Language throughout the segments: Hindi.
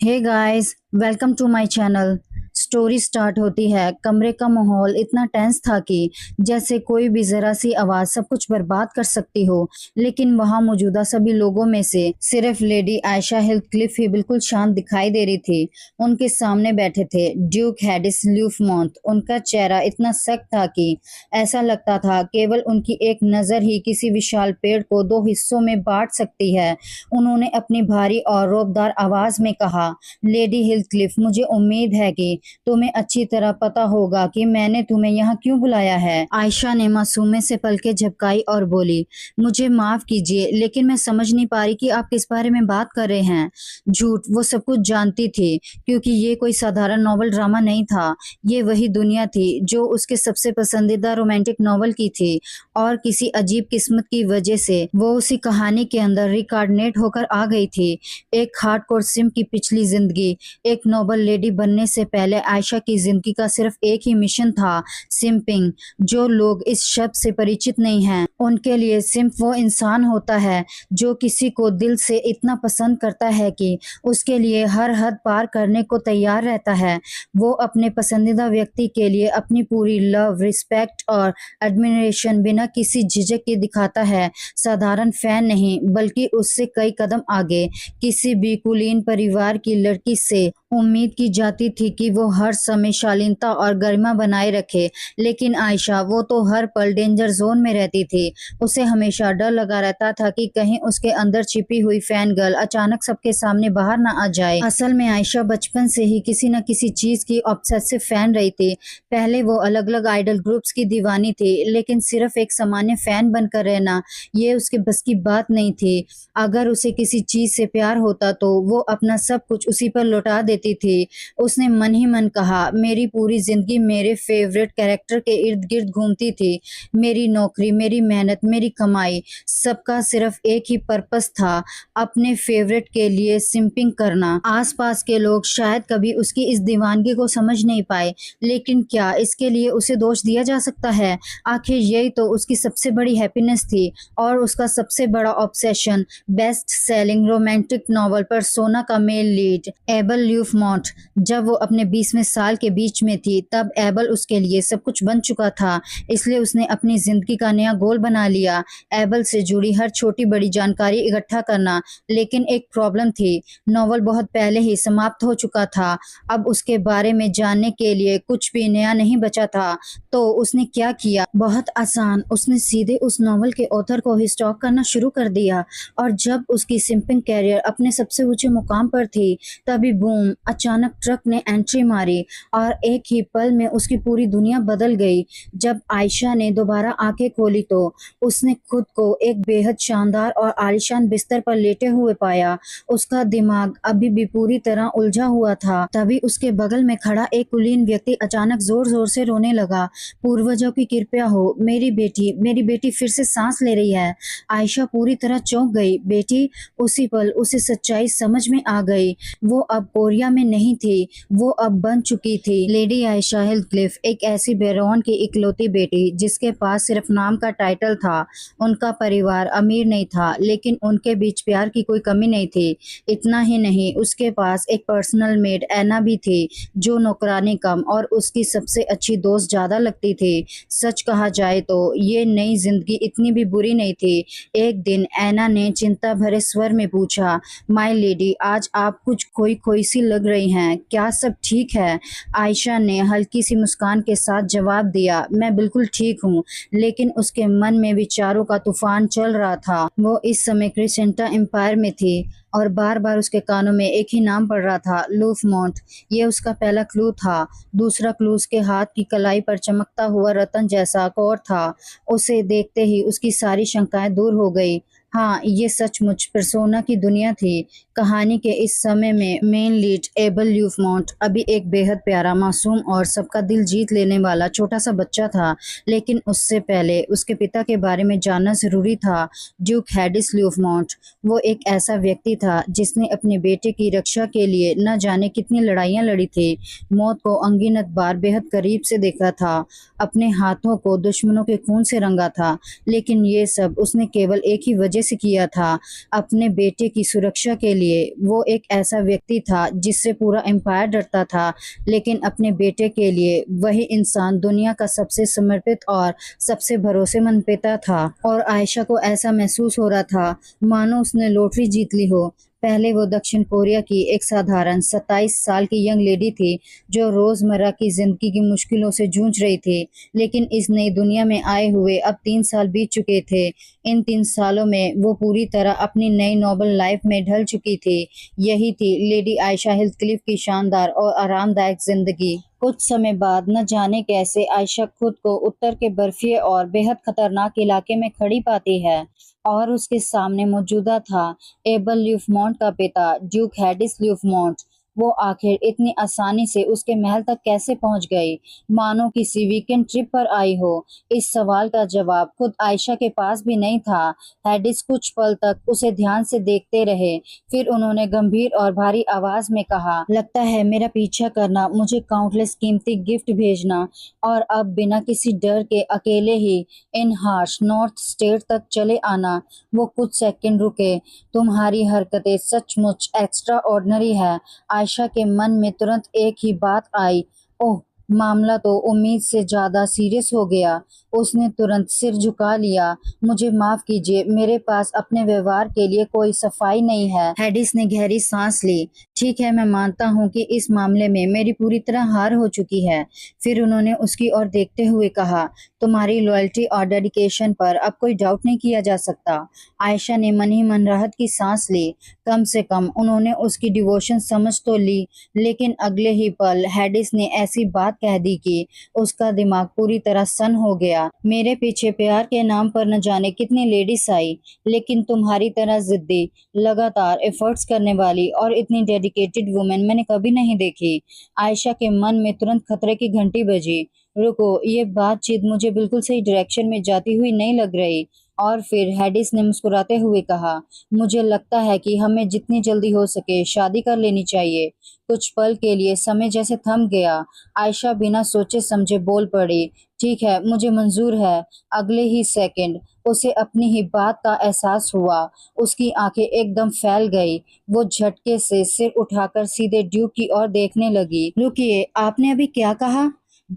Hey guys, welcome to my channel. Story start होती है। कमरे का माहौल इतना टेंस था कि जैसे कोई भी जरा सी आवाज सब कुछ बर्बाद कर सकती हो। लेकिन वहां मौजूदा सभी लोगों में से सिर्फ लेडी आयशा हिल्डक्लिफ ही बिल्कुल शांत दिखाई दे रही थी। उनके सामने बैठे थे ड्यूक हैडिस ल्यूफमॉन्ट। उनका चेहरा इतना सख्त था कि ऐसा लगता था केवल उनकी एक नजर ही किसी विशाल पेड़ को दो हिस्सों में बांट सकती है। उन्होंने अपनी भारी और रौबदार आवाज में कहा, लेडी हिल्डक्लिफ, मुझे उम्मीद है कि तुम्हें अच्छी तरह पता होगा कि मैंने तुम्हें यहाँ क्यों बुलाया है। आयशा ने मासूमे से पलकें झपकाई और बोली, मुझे माफ कीजिए, लेकिन मैं समझ नहीं पा रही कि आप किस बारे में बात कर रहे हैं। झूठ, वो सब कुछ जानती थी, क्योंकि ये कोई साधारण नॉवल ड्रामा नहीं था। ये वही दुनिया थी जो उसके सबसे पसंदीदा रोमांटिक नॉवल की थी, और किसी अजीब किस्मत की वजह से वो उसी कहानी के अंदर रिकार्डिनेट होकर आ गई थी। एक हार्डकोर सिम की पिछली जिंदगी। एक नोबल लेडी बनने से पहले आयशा की जिंदगी का सिर्फ एक ही मिशन था, सिंपिंग। जो लोग इस शब्द से परिचित नहीं हैं, उनके लिए सिंप वो इंसान होता है जो किसी को दिल से इतना पसंद करता है कि उसके लिए हर हद पार करने को तैयार रहता है। वो अपने पसंदीदा व्यक्ति के लिए अपनी पूरी लव, रिस्पेक्ट और एडमिरेशन बिना किसी झिझक के दिखाता है। साधारण फैन नहीं, बल्कि उससे कई कदम आगे। किसी भी कुलीन परिवार की लड़की से उम्मीद की जाती थी कि वो हर समय शालीनता और गरिमा बनाए रखे, लेकिन आयशा, वो तो हर पल डेंजर जोन में रहती थी। उसे हमेशा डर लगा रहता था कि कहीं उसके अंदर छिपी हुई फैन गर्ल अचानक सबके सामने बाहर ना आ जाए। असल में आयशा बचपन से ही किसी न किसी चीज की ऑब्सेसिव फैन रही थी। पहले वो अलग अलग आइडल ग्रुप्स की दीवानी थी, लेकिन सिर्फ एक सामान्य फैन बनकर रहना ये उसके बस की बात नहीं थी। अगर उसे किसी चीज से प्यार होता तो वो अपना सब कुछ उसी पर लौटा देती थी। उसने मन ही मन कहा, मेरी पूरी जिंदगी मेरे फेवरेट कैरेक्टर के इर्द गिर्द घूमती थी। मेरी नौकरी, मेरी मेहनत, मेरी कमाई, सबका सिर्फ एक ही पर्पस था, अपने फेवरेट के लिए सिंपिंग करना। आसपास के लोग शायद कभी उसकी इस दीवानगी को समझ नहीं पाए, लेकिन क्या इसके लिए उसे दोष दिया जा सकता है? आखिर यही तो उसकी सबसे बड़ी हैप्पीनेस थी, और उसका सबसे बड़ा obsession, best selling romantic novel persona का मेल लीड, एबल ल्यूफमॉन्ट। जब वो अपने 20वें साल के बीच में थी, तब एबल उसके लिए सब कुछ बन चुका था। इसलिए उसने अपनी जिंदगी का नया गोल बना लिया, एबल से जुड़ी हर छोटी बड़ी जानकारी इकट्ठा करना। लेकिन एक प्रॉब्लम थी, नॉवल बहुत पहले ही समाप्त हो चुका था। अब उसके बारे में जानने के लिए कुछ भी नया नहीं बचा था। तो उसने क्या किया? बहुत आसान, उसने सीधे उस नॉवल के ऑथर को ही स्टॉक करना शुरू कर दिया। और जब उसकी सिंपिंग कैरियर अपने सबसे ऊंचे मुकाम पर थी, तभी बूम, अचानक ट्रक ने एंट्री मारी, और एक ही पल में उसकी पूरी दुनिया बदल गई। जब आयशा ने दोबारा आंखें खोली तो उसने खुद को एक बेहद शानदार और आलीशान बिस्तर पर लेटे हुए पाया। उसका दिमाग अभी भी पूरी तरह उलझा हुआ था। तभी उसके बगल में खड़ा एक कुलीन व्यक्ति अचानक जोर जोर से रोने लगा, पूर्वजों की कृपया हो, मेरी बेटी फिर से सांस ले रही है। आयशा पूरी तरह चौंक गई। बेटी? उसी पल उसे सच्चाई समझ में आ गई। वो अब कोरिया में नहीं थी, वो अब बन चुकी थी लेडी आयशा हिल्डक्लिफ, एक ऐसी बेरौन की इकलौती बेटी जिसके पास सिर्फ नाम का टाइटल था। उनका परिवार अमीर नहीं था, लेकिन उनके बीच प्यार की कोई कमी नहीं थी। इतना ही नहीं, उसके पास एक पर्सनल मेड एना भी थी, जो नौकरानी कम और उसकी सबसे अच्छी दोस्त ज्यादा लगती थी। सच कहा जाए तो ये नई जिंदगी इतनी भी बुरी नहीं थी। एक दिन ऐना ने चिंता भरे स्वर में पूछा, माय लेडी, आज आप कुछ खोई खोई सी लग रही हैं, क्या सब ठीक है? आयशा ने हल्की सी मुस्कान के साथ जवाब दिया, मैं बिल्कुल ठीक हूँ। लेकिन उसके मन में विचारों का तूफान चल रहा था। वो इस समय क्रिसेंटा एम्पायर में थी, और बार बार उसके कानों में एक ही नाम पड़ रहा था, लूफमॉन्ट। ये उसका पहला क्लू था। दूसरा क्लू उसके हाथ की कलाई पर चमकता हुआ रतन जैसा कौर था। उसे देखते ही उसकी सारी शंकाएं दूर हो गई। हाँ, ये सचमुच पर्सोना की दुनिया थी। कहानी के इस समय में मेन लीड एबल ल्यूफमॉन्ट अभी एक बेहद प्यारा, मासूम और सबका दिल जीत लेने वाला छोटा सा बच्चा था। लेकिन उससे पहले उसके पिता के बारे में जानना जरूरी था। ड्यूक हैडिस ल्यूफमॉन्ट, वो एक ऐसा व्यक्ति था जिसने अपने बेटे की रक्षा के लिए न जाने कितनी लड़ाइयां लड़ी थी, मौत को अनगिनत बार बेहद करीब से देखा था, अपने हाथों को दुश्मनों के खून से रंगा था। लेकिन ये सब उसने केवल एक ही वजह वजह से किया था, अपने बेटे की सुरक्षा के लिए। वो एक ऐसा व्यक्ति था जिससे पूरा एम्पायर डरता था, लेकिन अपने बेटे के लिए वही इंसान दुनिया का सबसे समर्पित और सबसे भरोसेमंद पिता था। और आयशा को ऐसा महसूस हो रहा था मानो उसने लॉटरी जीत ली हो। पहले वो दक्षिण कोरिया की एक साधारण 27 साल की यंग लेडी थी जो रोजमर्रा की जिंदगी की मुश्किलों से जूझ रही थी। लेकिन इस नई दुनिया में आए हुए अब 3 साल बीत चुके थे। इन 3 सालों में वो पूरी तरह अपनी नई नोबल लाइफ में ढल चुकी थी। यही थी लेडी आयशा हिल्सक्लिफ की शानदार और आरामदायक जिंदगी। कुछ समय बाद न जाने कैसे आयशा खुद को उत्तर के बर्फीले और बेहद खतरनाक इलाके में खड़ी पाती है, और उसके सामने मौजूदा था एबल ल्यूफमॉन्ट का पिता ड्यूक हैडिस ल्यूफमॉन्ट। वो आखिर इतनी आसानी से उसके महल तक कैसे पहुंच गई, मानो किसी वीकेंड ट्रिप पर आई हो। इस सवाल का जवाब खुद आयशा के पास भी नहीं था। हैडिस कुछ पल तक उसे ध्यान से देखते रहे, फिर उन्होंने गंभीर और भारी आवाज में कहा, लगता है मेरा पीछा करना, मुझे काउंटलेस कीमती गिफ्ट भेजना और अब बिना किसी डर के अकेले ही इन हार्श नॉर्थ स्टेट तक चले आना। वो कुछ सेकंड रुके। तुम्हारी हरकतें सचमुच एक्स्ट्रा ऑर्डिनरी है। आयशा के मन में तुरंत एक ही बात आई, ओह, मामला तो उम्मीद से ज्यादा सीरियस हो गया। उसने तुरंत सिर झुका लिया। मुझे माफ कीजिए, मेरे पास अपने व्यवहार के लिए कोई सफाई नहीं है। हैडिस ने गहरी सांस ली। ठीक है, मैं मानता हूँ कि इस मामले में मेरी पूरी तरह हार हो चुकी है। फिर उन्होंने उसकी ओर देखते हुए कहा, तुम्हारी लॉयल्टी और डेडिकेशन पर अब कोई डाउट नहीं किया जा सकता। आयशा ने मन ही मन राहत की सांस ली। कम से कम उन्होंने उसकी डिवोशन समझ तो ली। लेकिन अगले ही पल हैडिस ने ऐसी बात कह दी कि उसका दिमाग पूरी तरह सन हो गया। मेरे पीछे प्यार के नाम पर न जाने कितनी लेडीज आई, लेकिन तुम्हारी तरह जिद्दी, लगातार एफर्ट्स करने वाली और इतनी डेडिकेटेड वुमेन मैंने कभी नहीं देखी। आयशा के मन में तुरंत खतरे की घंटी बजी। रुको, ये बातचीत मुझे बिल्कुल सही डायरेक्शन में जाती हुई नहीं लग रही। और फिर हैडिस ने मुस्कुराते हुए कहा, मुझे लगता है कि हमें जितनी जल्दी हो सके शादी कर लेनी चाहिए। कुछ पल के लिए समय जैसे थम गया। आयशा बिना सोचे समझे बोल पड़ी, ठीक है, मुझे मंजूर है। अगले ही सेकंड उसे अपनी ही बात का एहसास हुआ। उसकी आंखें एकदम फैल गई। वो झटके से सिर उठाकर सीधे ड्यूक की ओर देखने लगी। रुकिए, आपने अभी क्या कहा?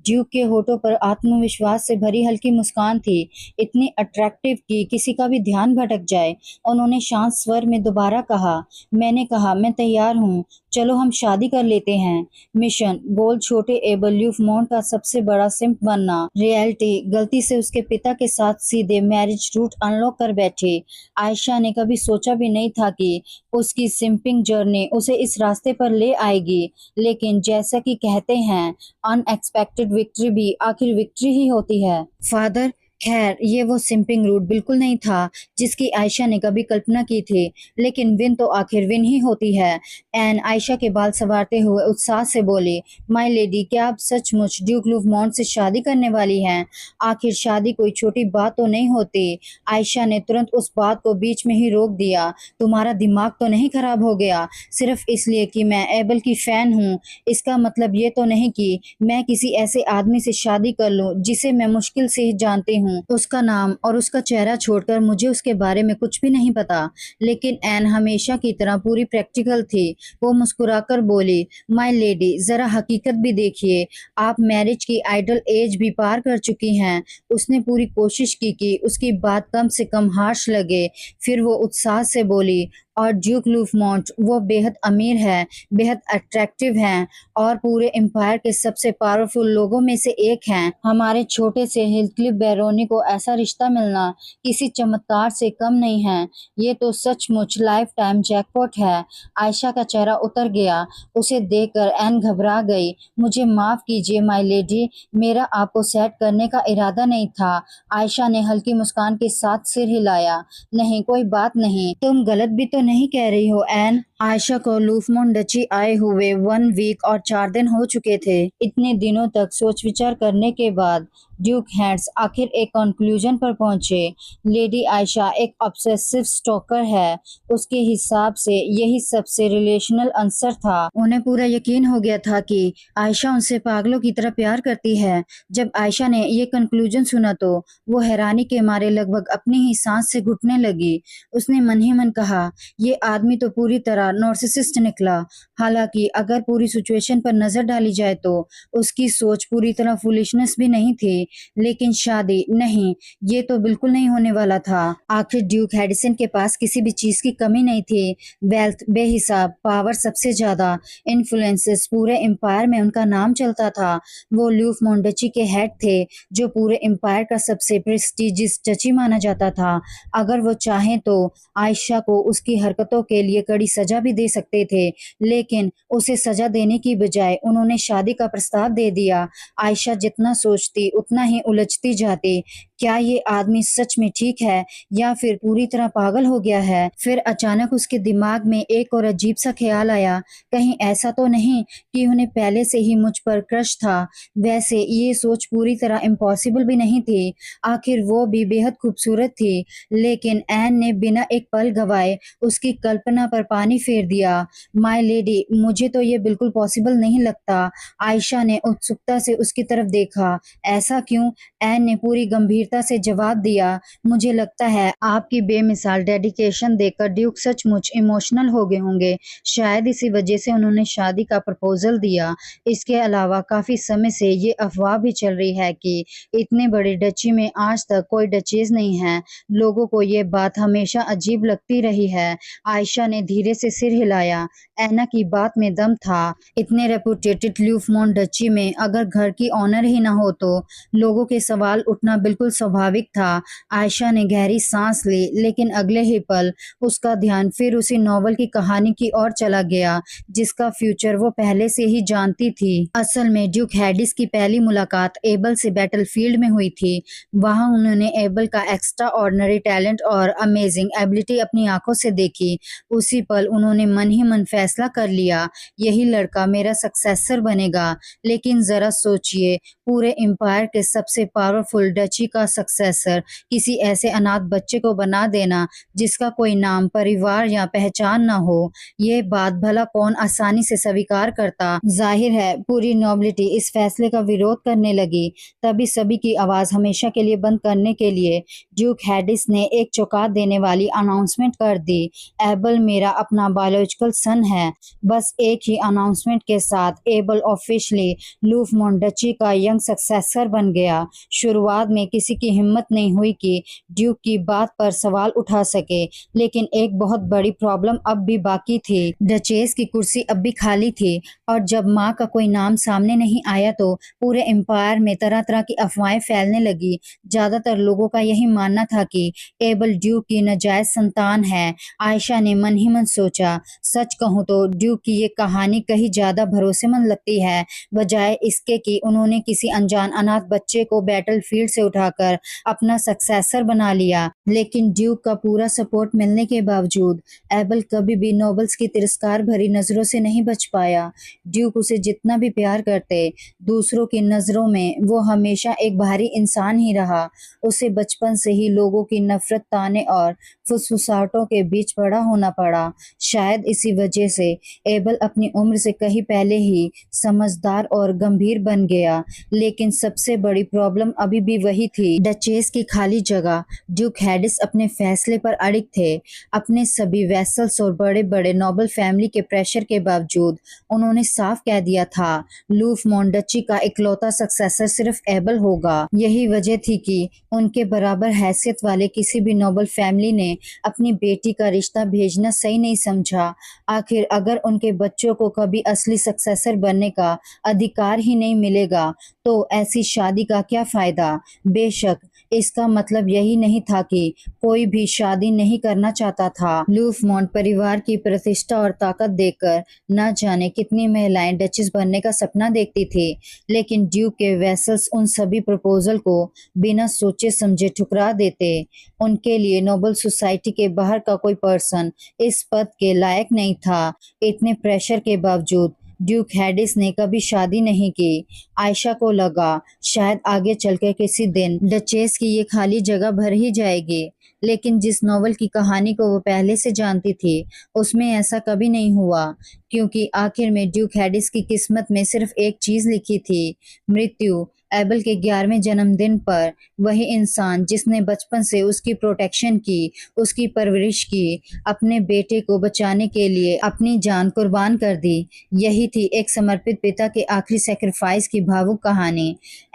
ड्यूक के होठों पर आत्मविश्वास से भरी हल्की मुस्कान थी, इतनी अट्रैक्टिव कि किसी का भी ध्यान भटक जाए। उन्होंने शांत स्वर में दोबारा कहा, मैंने कहा मैं तैयार हूँ, चलो हम शादी कर लेते हैं। मिशन गोल छोटे एबल ल्यूफमॉन्ट का सबसे बड़ा सिंप बनना, रियलिटी गलती से उसके पिता के साथ सीधे मैरिज रूट अनलॉक कर बैठे। आयशा ने कभी सोचा भी नहीं था कि उसकी सिंपिंग जर्नी उसे इस रास्ते पर ले आएगी। लेकिन जैसा कि कहते हैं, अनएक्सपेक्टेड विक्ट्री भी आखिर विक्ट्री ही होती है। फादर, खैर ये वो सिंपिंग रूट बिल्कुल नहीं था जिसकी आयशा ने कभी कल्पना की थी, लेकिन विन तो आखिर विन ही होती है। एन आयशा के बाल संवारते हुए उत्साह से बोली, माय लेडी, क्या आप सचमुच ड्यूक लूफमॉन्ट से शादी करने वाली हैं? आखिर शादी कोई छोटी बात तो नहीं होती। आयशा ने तुरंत उस बात को बीच में ही रोक दिया। तुम्हारा दिमाग तो नहीं खराब हो गया? सिर्फ इसलिए कि मैं एबल की फैन हूँ, इसका मतलब ये तो नहीं कि मैं किसी ऐसे आदमी से शादी कर लूं जिसे मैं मुश्किल से ही जानती हूँ। उसका नाम और उसका चेहरा छोड़कर मुझे उसके बारे में कुछ भी नहीं पता। लेकिन एन हमेशा की तरह पूरी प्रैक्टिकल थी। वो मुस्कुराकर बोली, माय लेडी, जरा हकीकत भी देखिए, आप मैरिज की आइडल एज भी पार कर चुकी हैं। उसने पूरी कोशिश की कि उसकी बात कम से कम हार्श लगे। फिर वो उत्साह से बोली, और ड्यूक लूफमॉन्ट वो बेहद अमीर है, बेहद अट्रैक्टिव हैं और पूरे एम्पायर के सबसे पावरफुल लोगों में से एक हैं। हमारे छोटे से हिल्सक्लिफ बैरोनी को ऐसा रिश्ता मिलना किसी चमत्कार से कम नहीं है। ये तो सचमुच लाइफ टाइम जैकपॉट है। आयशा का चेहरा उतर गया। उसे देखकर एन घबरा गई। मुझे माफ कीजिए माय लेडी, मेरा आपको सेट करने का इरादा नहीं था। आयशा ने हल्की मुस्कान के साथ सिर हिलाया। नहीं, कोई बात नहीं, तुम गलत भी तो नहीं कह रही हो एन। आयशा को लूफमॉन्ट डची आए हुए 1 वीक और 4 दिन हो चुके थे। इतने दिनों तक सोच विचार करने के बाद ड्यूक हैड्स आखिर एक कंक्लूजन पर पहुंचे। लेडी आयशा एक ऑब्सेसिव स्टॉकर है। उसके हिसाब से यही सबसे रिलेशनल आंसर था। उन्हें पूरा यकीन हो गया था कि आयशा उनसे पागलों की तरह प्यार करती है। जब आयशा ने ये कंक्लूजन सुना तो वो हैरानी के मारे लगभग अपनी ही सांस से घुटने लगी। उसने मन ही मन कहा, ये आदमी तो पूरी तरह नार्सिसिस्ट निकला। हालांकि अगर पूरी सिचुएशन पर नजर डाली जाए तो उसकी सोच पूरी तरह फूलिशनेस भी नहीं थी। लेकिन शादी नहीं, ये तो बिल्कुल नहीं होने वाला था। आखिर ड्यूक हैडिसन के पास किसी भी चीज की कमी नहीं थी। वेल्थ बेहिसाब, पावर सबसे ज्यादा, इन्फ्लुएंसेस, पूरे एम्पायर में उनका नाम चलता था। वो ल्यूफ मोंडची के हेड थे, जो पूरे एम्पायर का सबसे प्रेस्टिजियस डची माना जाता था। अगर वो चाहें तो आयशा को उसकी हरकतों के लिए कड़ी सजा भी दे सकते थे, लेकिन उसे सजा देने की बजाय उन्होंने शादी का प्रस्ताव दे दिया। आयशा जितना सोचती उतना ही उलझती जाती। क्या ये आदमी सच में ठीक है या फिर पूरी तरह पागल हो गया है? फिर अचानक उसके दिमाग में एक और अजीब सा ख्याल आया, कहीं ऐसा तो नहीं कि उन्हें पहले से ही मुझ पर क्रश था। वैसे ये सोच पूरी तरह इम्पॉसिबल भी नहीं थी। आखिर वो भी बेहद खूबसूरत थी। लेकिन एन ने बिना एक पल गवाए उसकी कल्पना पर पानी फेर दिया। माय लेडी, मुझे तो ये बिल्कुल पॉसिबल नहीं लगता। आयशा ने उत्सुकता से उसकी तरफ देखा। ऐसा क्यों? एन ने पूरी गंभीरता से जवाब दिया, मुझे लगता है आपकी बेमिसाल डेडिकेशन देखकर ड्यूक सचमुच इमोशनल हो गए होंगे। शायद इसी वजह से उन्होंने शादी का प्रपोजल दिया। इसके अलावा काफी समय से ये अफवाह भी चल रही है कि इतने बड़े डची में आज तक कोई डचेज नहीं है। लोगों को ये बात हमेशा अजीब लगती रही है। आयशा ने धीरे से सिर हिलाया। एना की बात में दम था। इतने रेपुटेटेड ल्यूफमोंट डची में अगर घर की ऑनर ही ना हो तो लोगों के सवाल उठना बिल्कुल स्वाभाविक था। आयशा ने गहरी सांस ली, लेकिन अगले ही पल उसका ध्यान फिर उसी नॉवल की कहानी की ओर चला गया जिसका फ्यूचर वो पहले से ही जानती थी। असल में ड्यूक हैडिस की पहली मुलाकात एबल से बैटलफील्ड में हुई थी। वहां उन्होंने एबल का एक्स्ट्रा ऑर्डिनरी टैलेंट और अमेजिंग एबिलिटी अपनी आंखों से देखी। उसी पल उन्होंने मन ही मन फैसला कर लिया, यही लड़का मेरा सक्सेसर बनेगा। लेकिन जरा सोचिए, पूरे एम्पायर के सबसे पावरफुल डची का सक्सेसर किसी ऐसे अनाथ बच्चे को बना देना जिसका कोई नाम, परिवार या पहचान ना हो, ये बात भला कौन आसानी से स्वीकार करता। जाहिर है पूरी नोबिलिटी इस फैसले का विरोध करने लगी। तभी सभी की आवाज हमेशा के लिए बंद करने के लिए ड्यूक हैडिस ने एक चौंका देने वाली अनाउंसमेंट कर दी, एबल मेरा अपना बायोलॉजिकल सन है। बस एक ही अनाउंसमेंट के साथ एबल ऑफिशियली ल्यूफमोंट डची का यंग सक्सेसर बन गया। शुरुआत में किसी की हिम्मत नहीं हुई कि ड्यूक की बात पर सवाल उठा सके, लेकिन एक बहुत बड़ी प्रॉब्लम अब भी बाकी थी। डचेस की कुर्सी अब भी खाली थी, और जब माँ का कोई नाम सामने नहीं आया तो पूरे एम्पायर में तरह तरह की अफवाहें फैलने लगी। ज्यादातर लोगों का यही मानना था कि एबल ड्यूक की नाजायज संतान है। आयशा ने मन ही मन सोचा, सच कहूँ तो ड्यूक की ये कहानी कहीं ज्यादा भरोसेमंद लगती है, बजाय इसके कि उन्होंने किसी अनजान अनाथ बच्चे को बैटलफील्ड से उठाकर अपना सक्सेसर बना लिया। लेकिन ड्यूक का पूरा सपोर्ट मिलने के बावजूद एबल कभी भी नोबल्स की तिरस्कार भरी नजरों से नहीं बच पाया। ड्यूक उसे जितना भी प्यार करते, दूसरों की नजरों में वो हमेशा एक बाहरी इंसान ही रहा। उसे बचपन से ही लोगों की नफरत, ताने और फुसफुसाहटों के बीच बड़ा होना पड़ा। शायद इसी वजह से एबल अपनी उम्र से कहीं पहले ही समझदार और गंभीर बन गया। लेकिन सबसे बड़ी प्रॉब्लम अभी भी वही थी, डचेस की खाली जगह। ड्यूक हैडिस अपने फैसले पर अड़िग थे। अपने सभी वेसल्स और बड़े बड़े नोबल फैमिली के प्रेशर के बावजूद उन्होंने साफ कह दिया था, ल्यूफमोंट डची का इकलौता सक्सेसर सिर्फ एबल होगा। यही वजह थी कि उनके बराबर हैसियत वाले किसी भी नोबल फैमिली ने अपनी बेटी का रिश्ता भेजना सही नहीं समझा। आखिर अगर उनके बच्चों को कभी असली सक्सेसर बनने का अधिकार ही नहीं मिलेगा तो ऐसी शादी का क्या फायदा? बेशक इसका मतलब यही नहीं था कि कोई भी शादी नहीं करना चाहता था। ल्यूफमोंट परिवार की प्रतिष्ठा और ताकत देखकर न जाने कितनी महिलाएं डचेस बनने का सपना देखती थी, लेकिन ड्यूक के वेसल्स उन सभी प्रपोजल को बिना सोचे समझे ठुकरा देते। उनके लिए नोबल सोसाइटी के बाहर का कोई पर्सन इस पद के लायक नहीं था। इतने प्रेशर के बावजूद ड्यूक हैडिस ने कभी शादी नहीं की। आयशा को लगा शायद आगे चलकर किसी दिन डचेस की ये खाली जगह भर ही जाएगी, लेकिन जिस नॉवल की कहानी को वो पहले से जानती थी उसमें ऐसा कभी नहीं हुआ, क्योंकि आखिर में ड्यूक हैडिस की किस्मत में सिर्फ एक चीज लिखी थी, मृत्यु। एबल के 11वें जन्मदिन पर वही इंसान जिसने बचपन से उसकी प्रोटेक्शन की, उसकी परवरिश की, अपने बेटे को बचाने के लिए अपनी जान कुर्बान कर दी, यही थी एक समर्पित पिता के आखिरी सेक्रीफाइस की भावुक कहानी।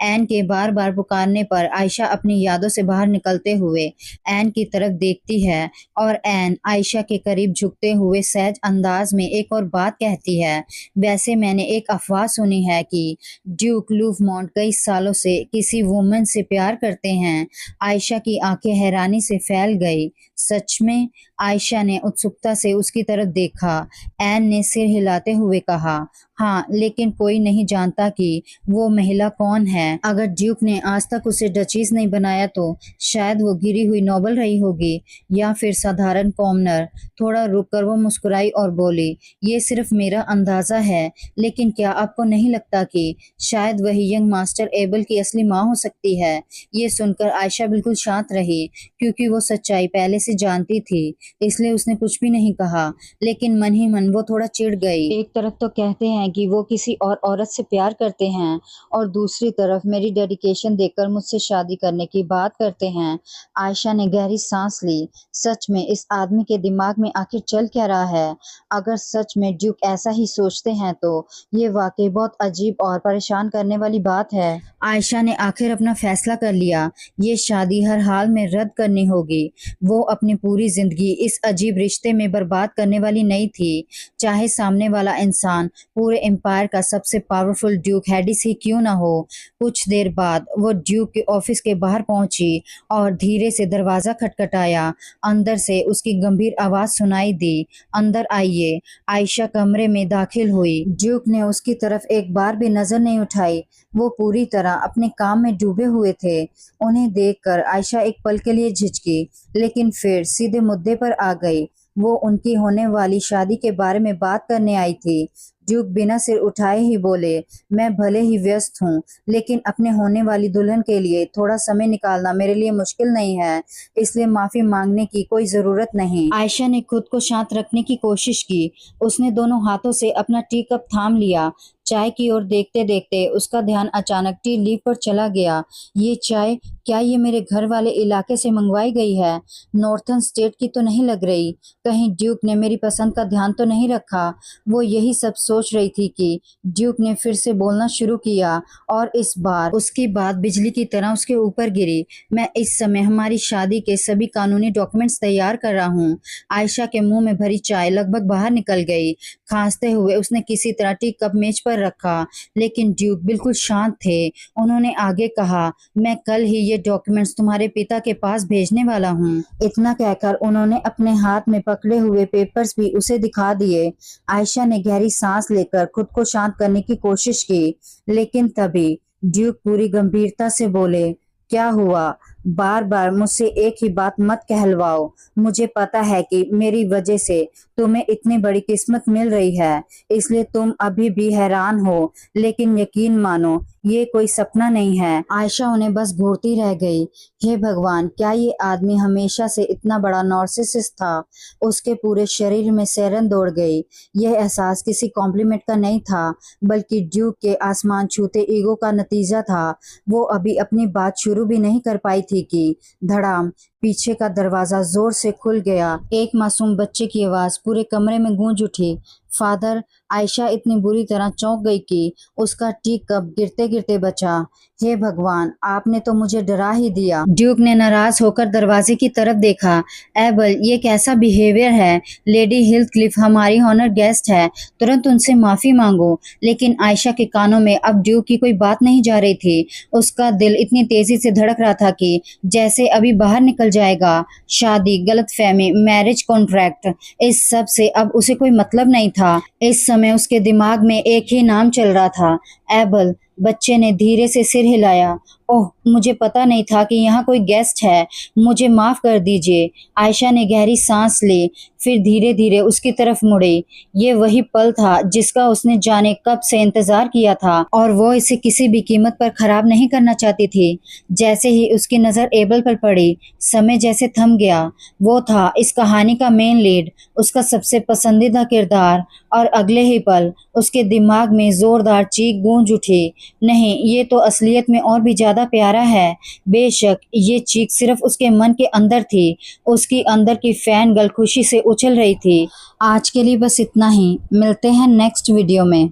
एन के बार बार पुकारने पर आयशा अपनी यादों से बाहर निकलते हुए एन की तरफ देखती है और एन आयशा के करीब झुकते हुए सहज अंदाज में एक और बात कहती है, वैसे मैंने एक अफवाह सुनी है कि ड्यूक लूफमॉन्ट कई सालों से किसी वुमन से प्यार करते हैं। आयशा की आंखें हैरानी से फैल गई। सच में? आयशा ने उत्सुकता से उसकी तरफ देखा। एन ने सिर हिलाते हुए कहा, हाँ, लेकिन कोई नहीं जानता कि वो महिला कौन है। अगर ड्यूक ने आज तक उसे डचीज नहीं बनाया तो शायद वो गिरी हुई नोबल रही होगी या फिर साधारण कॉमनर। थोड़ा रुककर वो मुस्कुराई और बोली, ये सिर्फ मेरा अंदाजा है, लेकिन क्या आपको नहीं लगता कि शायद वही यंग मास्टर एबल की असली माँ हो सकती है? ये सुनकर आयशा बिल्कुल शांत रही, क्योंकि वो सच्चाई पहले से जानती थी, इसलिए उसने कुछ भी नहीं कहा, लेकिन मन ही मन वो थोड़ा चिढ़ गई। एक तरफ तो कहते हैं कि वो किसी और औरत से प्यार करते हैं और दूसरी तरफ मेरी डेडिकेशन देखकर मुझसे शादी करने की बात करते हैं। आयशा ने गहरी सांस ली। सच में इस आदमी के दिमाग में आखिर चल क्या रहा है? अगर सच में ड्यूक ऐसा ही सोचते हैं तो ये वाकई बहुत अजीब और परेशान करने वाली बात है। आयशा ने आखिर अपना फैसला कर लिया, ये शादी हर हाल में रद्द करनी होगी। वो अपनी पूरी जिंदगी इस अजीब रिश्ते में बर्बाद करने वाली नहीं थी, चाहे सामने वाला इंसान पूरे एम्पायर का सबसे पावरफुल ड्यूक हैडिस ही क्यों ना हो। कुछ देर बाद वो ड्यूक के ऑफिस के बाहर पहुंची और धीरे से दरवाजा खटखटाया। अंदर से उसकी गंभीर आवाज सुनाई दी, अंदर आइए। आयशा कमरे में दाखिल हुई। ड्यूक ने उसकी तरफ एक बार भी नजर नहीं उठाई। वो पूरी तरह अपने काम में डूबे हुए थे। उन्हें देखकर आयशा एक पल के लिए झिझकी, लेकिन फिर सीधे मुद्दे पर आ गई। वो उनकी होने वाली शादी के बारे में बात करने आई थी। ड्यूक बिना सिर उठाए ही बोले, मैं भले ही व्यस्त हूँ, लेकिन अपने होने वाली दुल्हन के लिए थोड़ा समय निकालना मेरे लिए मुश्किल नहीं है, इसलिए माफी मांगने की कोई जरूरत नहीं। आयशा ने खुद को शांत रखने की कोशिश की। उसने दोनों हाथों से अपना टी कप थाम लिया। चाय की ओर देखते देखते उसका ध्यान अचानक टी लीफ पर चला गया। ये चाय, क्या ये मेरे घर वाले इलाके से मंगवाई गई है? नॉर्थर्न स्टेट की तो नहीं लग रही। कहीं ड्यूक ने मेरी पसंद का ध्यान तो नहीं रखा। वो यही सब सोच रही थी कि ड्यूक ने फिर से बोलना शुरू किया और इस बार उसकी बात बिजली की तरह उसके ऊपर गिरी। मैं इस समय हमारी शादी के सभी कानूनी डॉक्यूमेंट्स तैयार कर रहा हूँ। आयशा के मुंह में भरी चाय लगभग बाहर निकल गई। खांसते हुए उसने किसी तरह टी कप मेज पर रखा, लेकिन ड्यूक बिल्कुल शांत थे। उन्होंने आगे कहा, मैं कल ही ये डॉक्यूमेंट्स तुम्हारे पिता के पास भेजने वाला हूँ। इतना कहकर उन्होंने अपने हाथ में पकड़े हुए पेपर्स भी उसे दिखा दिए। आयशा ने गहरी सांस लेकर खुद को शांत करने की कोशिश की, लेकिन तभी ड्यूक पूरी गंभीरता से बोले, क्या हुआ? बार बार मुझसे एक ही बात मत कहलवाओ। मुझे पता है कि मेरी वजह से तुम्हें इतनी बड़ी किस्मत मिल रही है, इसलिए तुम अभी भी हैरान हो, लेकिन यकीन मानो ये कोई सपना नहीं है। आयशा उन्हें बस घूरती रह गई। हे भगवान, क्या ये आदमी हमेशा से इतना बड़ा नार्सिसिस्ट था? उसके पूरे शरीर में सैरन दौड़ गई। यह एहसास किसी कॉम्प्लीमेंट का नहीं था, बल्कि ड्यूक के आसमान छूते ईगो का नतीजा था। वो अभी अपनी बात शुरू भी नहीं कर पाई थी कि धड़ाम, पीछे का दरवाजा जोर से खुल गया। एक मासूम बच्चे की आवाज पूरे कमरे में गूंज उठी, फादर। आयशा इतनी बुरी तरह चौंक गई कि उसका टी कप गिरते गिरते बचा। हे भगवान, आपने तो मुझे डरा ही दिया। ड्यूक ने नाराज होकर दरवाजे की तरफ देखा। एबल, ये कैसा बिहेवियर है? लेडी हिलक्लिफ हमारी हॉनर गेस्ट है, तुरंत उनसे माफी मांगो। लेकिन आयशा के कानों में अब ड्यूक की कोई बात नहीं जा रही थी। उसका दिल इतनी तेजी से धड़क रहा था कि जैसे अभी बाहर निकल जाएगा। शादी, गलतफहमी, मैरिज कॉन्ट्रैक्ट, इस सब से अब उसे कोई मतलब नहीं था। इस समय उसके दिमाग में एक ही नाम चल रहा था, एबल। बच्चे ने धीरे से सिर हिलाया। ओह, मुझे पता नहीं था कि यहाँ कोई गेस्ट है। मुझे माफ कर दीजिए। आयशा ने गहरी सांस ली, फिर धीरे धीरे उसकी तरफ मुड़ी। ये वही पल था जिसका उसने जाने कब से इंतजार किया था और वो इसे किसी भी कीमत पर खराब नहीं करना चाहती थी। जैसे ही उसकी नजर एबल पर पड़ी, समय जैसे थम गया। वो था इस कहानी का मेन लीड, उसका सबसे पसंदीदा किरदार, और अगले ही पल उसके दिमाग में जोरदार चीख गूंज उठी। नहीं, ये तो असलियत में और भी ज्यादा प्यारा है। बेशक ये चीख सिर्फ उसके मन के अंदर थी, उसकी अंदर की फैन गर्ल खुशी से उछल रही थी। आज के लिए बस इतना ही। मिलते हैं नेक्स्ट वीडियो में।